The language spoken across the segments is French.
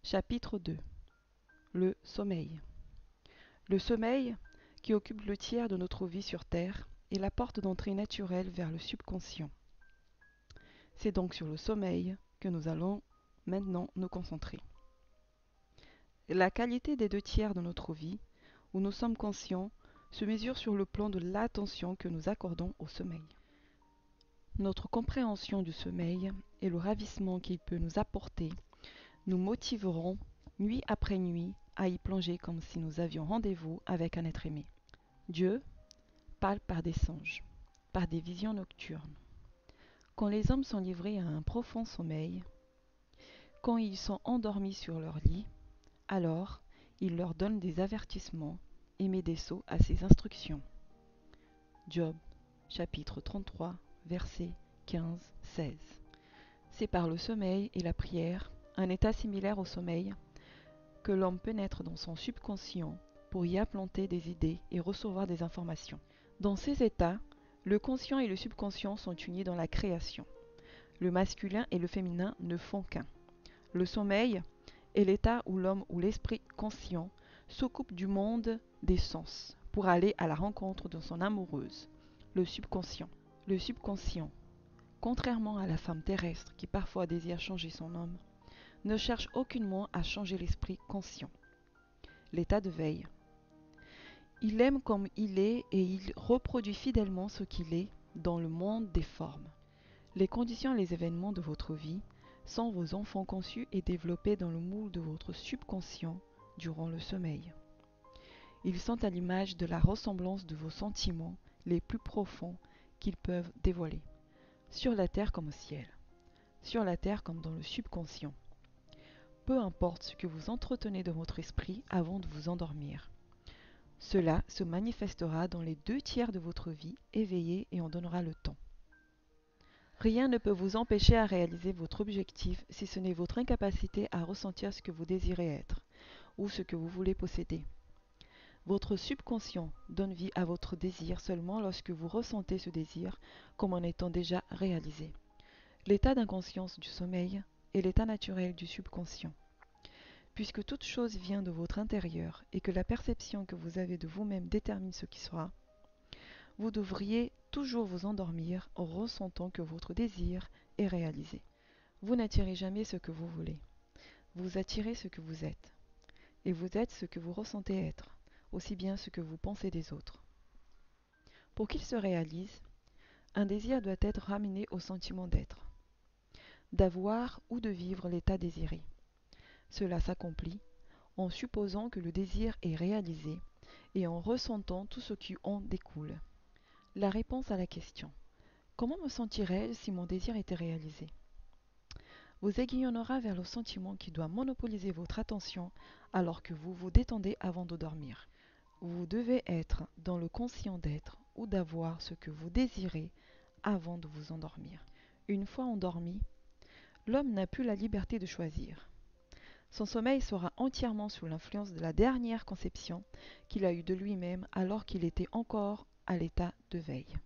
Chapitre 2. Le sommeil. Le sommeil, qui occupe le tiers de notre vie sur Terre, est la porte d'entrée naturelle vers le subconscient. C'est donc sur le sommeil que nous allons maintenant nous concentrer. La qualité des 2 tiers de notre vie, où nous sommes conscients, se mesure sur le plan de l'attention que nous accordons au sommeil. Notre compréhension du sommeil et le ravissement qu'il peut nous apporter nous motiveront, nuit après nuit, à y plonger comme si nous avions rendez-vous avec un être aimé. Dieu parle par des songes, par des visions nocturnes. Quand les hommes sont livrés à un profond sommeil, quand ils sont endormis sur leur lit, alors il leur donne des avertissements et met des sceaux à ses instructions. Job, chapitre 33, versets 15-16. C'est par le sommeil et la prière, un état similaire au sommeil, que l'homme pénètre dans son subconscient pour y implanter des idées et recevoir des informations. Dans ces états, le conscient et le subconscient sont unis dans la création. Le masculin et le féminin ne font qu'un. Le sommeil est l'état où l'homme ou l'esprit conscient s'occupe du monde des sens pour aller à la rencontre de son amoureuse, le subconscient. Le subconscient, contrairement à la femme terrestre qui parfois désire changer son homme, ne cherche aucunement à changer l'esprit conscient. L'état de veille. Il aime comme il est et il reproduit fidèlement ce qu'il est dans le monde des formes. Les conditions et les événements de votre vie sont vos enfants conçus et développés dans le moule de votre subconscient durant le sommeil. Ils sont à l'image de la ressemblance de vos sentiments les plus profonds qu'ils peuvent dévoiler, sur la terre comme au ciel, sur la terre comme dans le subconscient. Peu importe ce que vous entretenez dans votre esprit avant de vous endormir. Cela se manifestera dans les 2 tiers de votre vie éveillée et en donnera le temps. Rien ne peut vous empêcher à réaliser votre objectif si ce n'est votre incapacité à ressentir ce que vous désirez être ou ce que vous voulez posséder. Votre subconscient donne vie à votre désir seulement lorsque vous ressentez ce désir comme en étant déjà réalisé. L'état d'inconscience du sommeil est l'état naturel du subconscient. Puisque toute chose vient de votre intérieur et que la perception que vous avez de vous-même détermine ce qui sera, vous devriez toujours vous endormir en ressentant que votre désir est réalisé. Vous n'attirez jamais ce que vous voulez. Vous attirez ce que vous êtes. Et vous êtes ce que vous ressentez être, aussi bien ce que vous pensez des autres. Pour qu'il se réalise, un désir doit être ramené au sentiment d'être, d'avoir ou de vivre l'état désiré. Cela s'accomplit en supposant que le désir est réalisé et en ressentant tout ce qui en découle. La réponse à la question « Comment me sentirais-je si mon désir était réalisé ?» vous aiguillonnera vers le sentiment qui doit monopoliser votre attention alors que vous vous détendez avant de dormir. Vous devez être dans le conscient d'être ou d'avoir ce que vous désirez avant de vous endormir. Une fois endormi, l'homme n'a plus la liberté de choisir. Son sommeil sera entièrement sous l'influence de la dernière conception qu'il a eue de lui-même alors qu'il était encore à l'état de veille.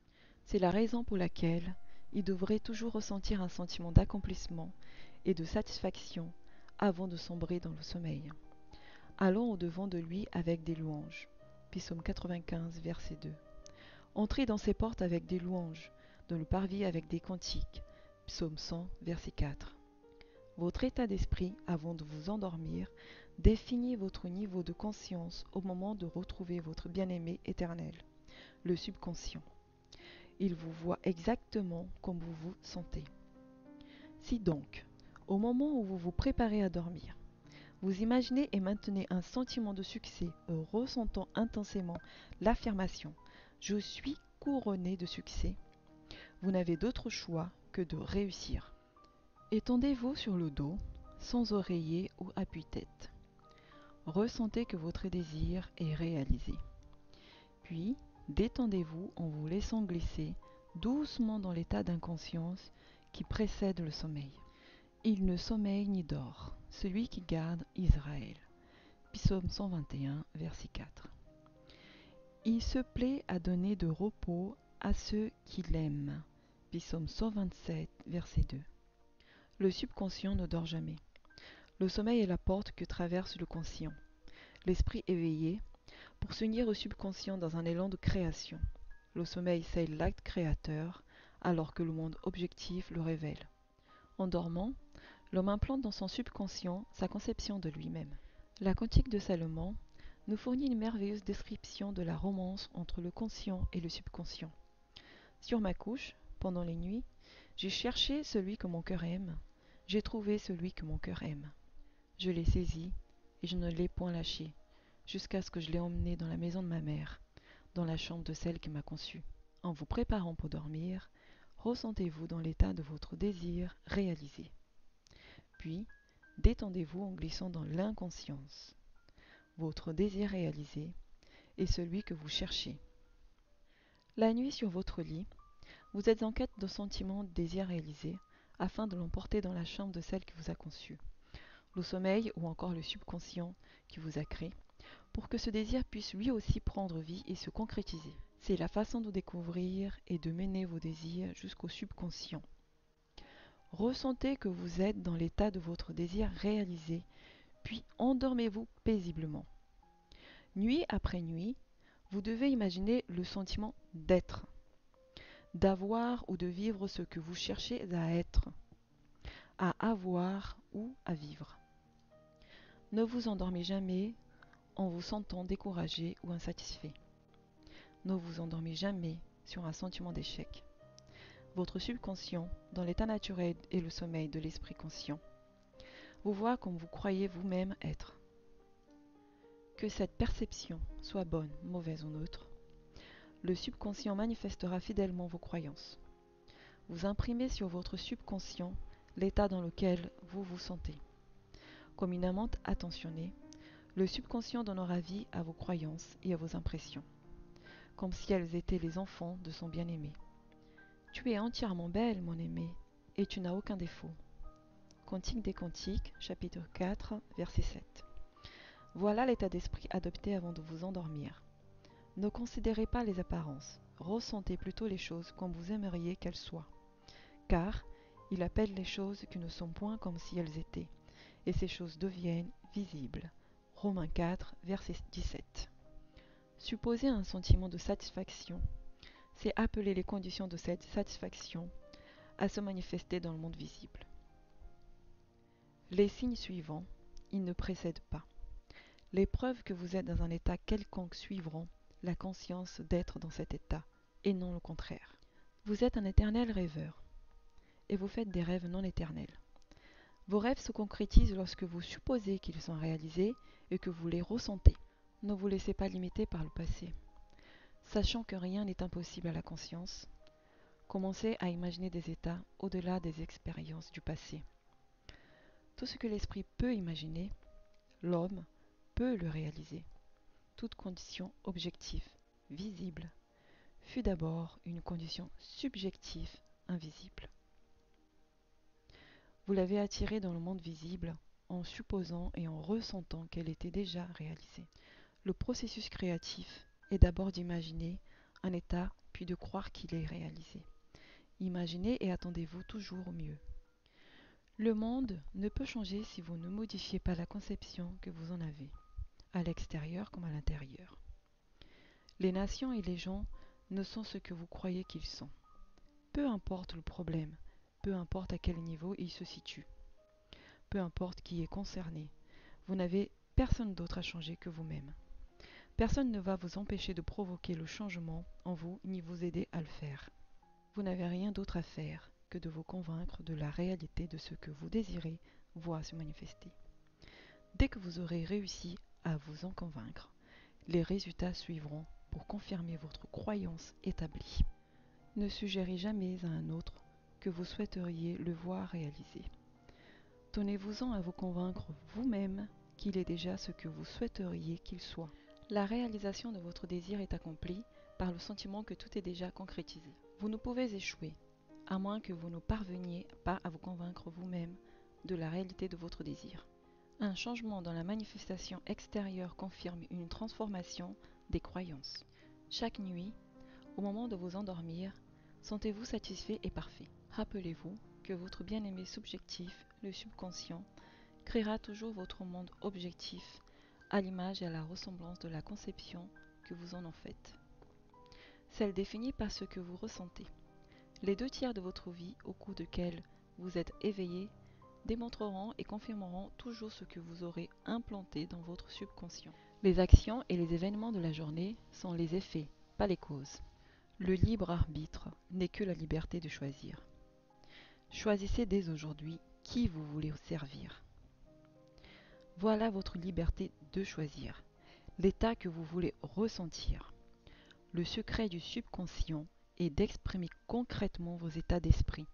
C'est la raison pour laquelle il devrait toujours ressentir un sentiment d'accomplissement et de satisfaction avant de sombrer dans le sommeil. Allons au-devant de lui avec des louanges. Psaume 95, verset 2. Entrez dans ses portes avec des louanges, dans le parvis avec des cantiques. Psaume 100, verset 4. Votre état d'esprit avant de vous endormir définit votre niveau de conscience au moment de retrouver votre bien-aimé éternel, le subconscient. Il vous voit exactement comme vous vous sentez. Si donc, au moment où vous vous préparez à dormir, vous imaginez et maintenez un sentiment de succès en ressentant intensément l'affirmation « Je suis couronné de succès », vous n'avez d'autre choix que de réussir. Étendez-vous sur le dos, sans oreiller ou appui-tête. Ressentez que votre désir est réalisé. Puis, détendez-vous en vous laissant glisser doucement dans l'état d'inconscience qui précède le sommeil. Il ne sommeille ni dort, celui qui garde Israël. Psaume 121, verset 4. Il se plaît à donner de repos à ceux qui l'aiment. Psaume 127, verset 2. Le subconscient ne dort jamais. Le sommeil est la porte que traverse le conscient. L'esprit éveillé, pour s'unir au subconscient dans un élan de création. Le sommeil scelle l'acte créateur, alors que le monde objectif le révèle. En dormant, l'homme implante dans son subconscient sa conception de lui-même. La Cantique de Salomon nous fournit une merveilleuse description de la romance entre le conscient et le subconscient. Sur ma couche, pendant les nuits, j'ai cherché celui que mon cœur aime, j'ai trouvé celui que mon cœur aime. Je l'ai saisi et je ne l'ai point lâché, jusqu'à ce que je l'ai emmené dans la maison de ma mère, dans la chambre de celle qui m'a conçu. En vous préparant pour dormir, ressentez-vous dans l'état de votre désir réalisé. Puis, détendez-vous en glissant dans l'inconscience. Votre désir réalisé est celui que vous cherchez. La nuit sur votre lit, vous êtes en quête de sentiments de désir réalisé afin de l'emporter dans la chambre de celle qui vous a conçu, le sommeil ou encore le subconscient qui vous a créé, pour que ce désir puisse lui aussi prendre vie et se concrétiser. C'est la façon de découvrir et de mener vos désirs jusqu'au subconscient. Ressentez que vous êtes dans l'état de votre désir réalisé, puis endormez-vous paisiblement. Nuit après nuit, vous devez imaginer le sentiment d'être, d'avoir ou de vivre ce que vous cherchez à être, à avoir ou à vivre. Ne vous endormez jamais en vous sentant découragé ou insatisfait. Ne vous endormez jamais sur un sentiment d'échec. Votre subconscient, dans l'état naturel et le sommeil de l'esprit conscient, vous voit comme vous croyez vous-même être. Que cette perception soit bonne, mauvaise ou neutre, le subconscient manifestera fidèlement vos croyances. Vous imprimez sur votre subconscient l'état dans lequel vous vous sentez. Comme une amante attentionnée, le subconscient donnera vie à vos croyances et à vos impressions, comme si elles étaient les enfants de son bien-aimé. Tu es entièrement belle, mon aimé, et tu n'as aucun défaut. Cantique des Cantiques, chapitre 4, verset 7. Voilà l'état d'esprit adopté avant de vous endormir. Ne considérez pas les apparences, ressentez plutôt les choses comme vous aimeriez qu'elles soient. Car il appelle les choses qui ne sont point comme si elles étaient, et ces choses deviennent visibles. Romains 4, verset 17. Supposer un sentiment de satisfaction, c'est appeler les conditions de cette satisfaction à se manifester dans le monde visible. Les signes suivants, ils ne précèdent pas. Les preuves que vous êtes dans un état quelconque suivront la conscience d'être dans cet état, et non le contraire. Vous êtes un éternel rêveur, et vous faites des rêves non éternels. Vos rêves se concrétisent lorsque vous supposez qu'ils sont réalisés et que vous les ressentez. Ne vous laissez pas limiter par le passé. Sachant que rien n'est impossible à la conscience, commencez à imaginer des états au-delà des expériences du passé. Tout ce que l'esprit peut imaginer, l'homme peut le réaliser. Toute condition objective, visible, fut d'abord une condition subjective, invisible. Vous l'avez attirée dans le monde visible en supposant et en ressentant qu'elle était déjà réalisée. Le processus créatif est d'abord d'imaginer un état, puis de croire qu'il est réalisé. Imaginez et attendez-vous toujours au mieux. Le monde ne peut changer si vous ne modifiez pas la conception que vous en avez, à l'extérieur comme à l'intérieur. Les nations et les gens ne sont ce que vous croyez qu'ils sont. Peu importe le problème, peu importe à quel niveau il se situe, peu importe qui est concerné, vous n'avez personne d'autre à changer que vous-même. Personne ne va vous empêcher de provoquer le changement en vous ni vous aider à le faire. Vous n'avez rien d'autre à faire que de vous convaincre de la réalité de ce que vous désirez voir se manifester. Dès que vous aurez réussi à vous en convaincre, les résultats suivront pour confirmer votre croyance établie. Ne suggérez jamais à un autre que vous souhaiteriez le voir réalisé. Tenez-vous-en à vous convaincre vous-même qu'il est déjà ce que vous souhaiteriez qu'il soit. La réalisation de votre désir est accomplie par le sentiment que tout est déjà concrétisé. Vous ne pouvez échouer, à moins que vous ne parveniez pas à vous convaincre vous-même de la réalité de votre désir. Un changement dans la manifestation extérieure confirme une transformation des croyances. Chaque nuit, au moment de vous endormir, sentez-vous satisfait et parfait. Rappelez-vous que votre bien-aimé subjectif, le subconscient, créera toujours votre monde objectif, à l'image et à la ressemblance de la conception que vous en faites. Celle définie par ce que vous ressentez. Les 2 tiers de votre vie au cours desquels vous êtes éveillé démontreront et confirmeront toujours ce que vous aurez implanté dans votre subconscient. Les actions et les événements de la journée sont les effets, pas les causes. Le libre arbitre n'est que la liberté de choisir. Choisissez dès aujourd'hui qui vous voulez servir. Voilà votre liberté de choisir, l'état que vous voulez ressentir. Le secret du subconscient est d'exprimer concrètement vos états d'esprit.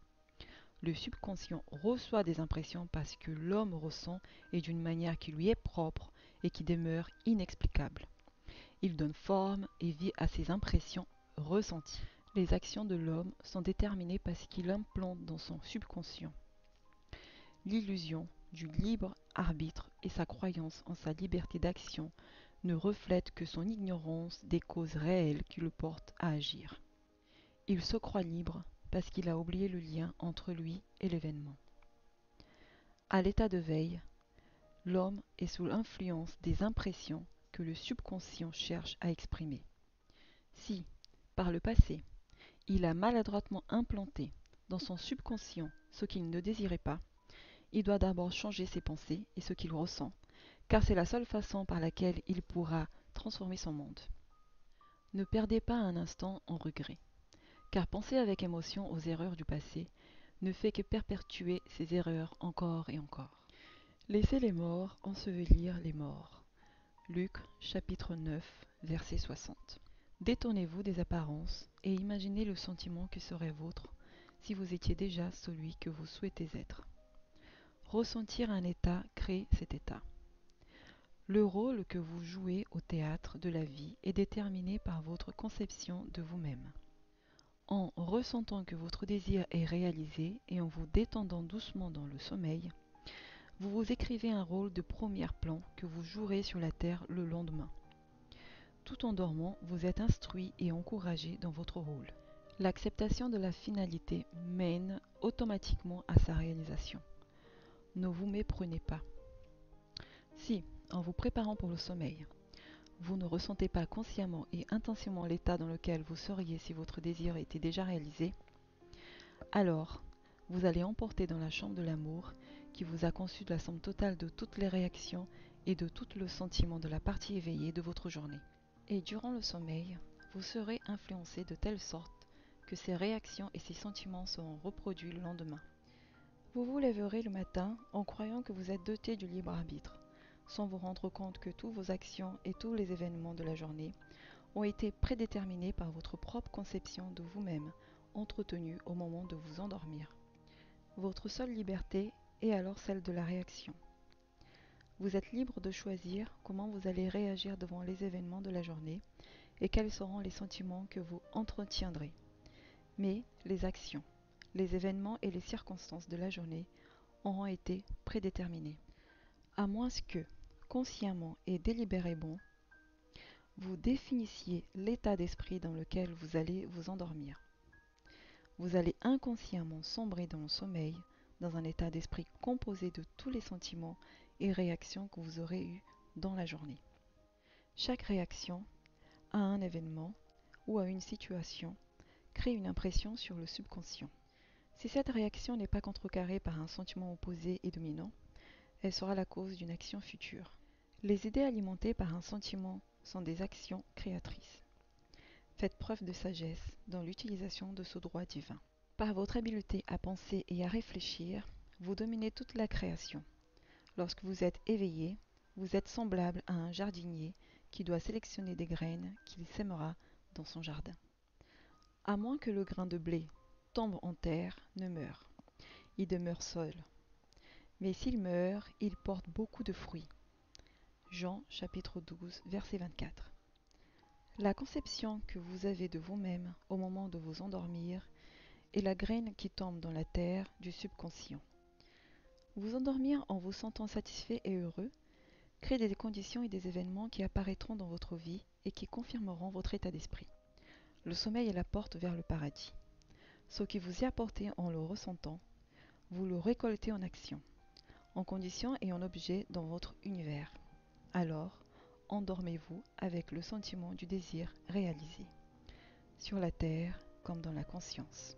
Le subconscient reçoit des impressions parce que l'homme ressent et d'une manière qui lui est propre et qui demeure inexplicable. Il donne forme et vie à ses impressions ressenties. Les actions de l'homme sont déterminées par ce qu'il implante dans son subconscient. L'illusion du libre arbitre et sa croyance en sa liberté d'action ne reflètent que son ignorance des causes réelles qui le portent à agir. Il se croit libre parce qu'il a oublié le lien entre lui et l'événement. À l'état de veille, l'homme est sous l'influence des impressions que le subconscient cherche à exprimer. Si, par le passé, il a maladroitement implanté dans son subconscient ce qu'il ne désirait pas, il doit d'abord changer ses pensées et ce qu'il ressent, car c'est la seule façon par laquelle il pourra transformer son monde. Ne perdez pas un instant en regret, car penser avec émotion aux erreurs du passé ne fait que perpétuer ces erreurs encore et encore. Laissez les morts ensevelir les morts. Luc chapitre 9, verset 60. Détournez-vous des apparences et imaginez le sentiment qui serait vôtre si vous étiez déjà celui que vous souhaitez être. Ressentir un état crée cet état. Le rôle que vous jouez au théâtre de la vie est déterminé par votre conception de vous-même. En ressentant que votre désir est réalisé et en vous détendant doucement dans le sommeil, vous vous écrivez un rôle de premier plan que vous jouerez sur la terre le lendemain. Tout en dormant, vous êtes instruit et encouragé dans votre rôle. L'acceptation de la finalité mène automatiquement à sa réalisation. Ne vous méprenez pas. Si, en vous préparant pour le sommeil, vous ne ressentez pas consciemment et intensément l'état dans lequel vous seriez si votre désir était déjà réalisé, alors vous allez emporter dans la chambre de l'amour qui vous a conçu la somme totale de toutes les réactions et de tout le sentiment de la partie éveillée de votre journée. Et durant le sommeil, vous serez influencé de telle sorte que ces réactions et ces sentiments seront reproduits le lendemain. Vous vous lèverez le matin en croyant que vous êtes doté du libre arbitre, sans vous rendre compte que toutes vos actions et tous les événements de la journée ont été prédéterminés par votre propre conception de vous-même, entretenue au moment de vous endormir. Votre seule liberté est alors celle de la réaction. Vous êtes libre de choisir comment vous allez réagir devant les événements de la journée et quels seront les sentiments que vous entretiendrez. Mais les actions, les événements et les circonstances de la journée auront été prédéterminés. À moins que, consciemment et délibérément, vous définissiez l'état d'esprit dans lequel vous allez vous endormir. Vous allez inconsciemment sombrer dans le sommeil, dans un état d'esprit composé de tous les sentiments et réactions que vous aurez eus dans la journée. Chaque réaction à un événement ou à une situation crée une impression sur le subconscient. Si cette réaction n'est pas contrecarrée par un sentiment opposé et dominant, elle sera la cause d'une action future. Les idées alimentées par un sentiment sont des actions créatrices. Faites preuve de sagesse dans l'utilisation de ce droit divin. Par votre habileté à penser et à réfléchir, vous dominez toute la création. Lorsque vous êtes éveillé, vous êtes semblable à un jardinier qui doit sélectionner des graines qu'il sèmera dans son jardin. À moins que le grain de blé tombe en terre, ne meure. Il demeure seul. Mais s'il meurt, il porte beaucoup de fruits. Jean chapitre 12, verset 24. La conception que vous avez de vous-même au moment de vous endormir est la graine qui tombe dans la terre du subconscient. Vous endormir en vous sentant satisfait et heureux crée des conditions et des événements qui apparaîtront dans votre vie et qui confirmeront votre état d'esprit. Le sommeil est la porte vers le paradis. Ce qui vous y apportez en le ressentant, vous le récoltez en action. en condition et en objet dans votre univers. Alors, endormez-vous avec le sentiment du désir réalisé, sur la terre comme dans la conscience.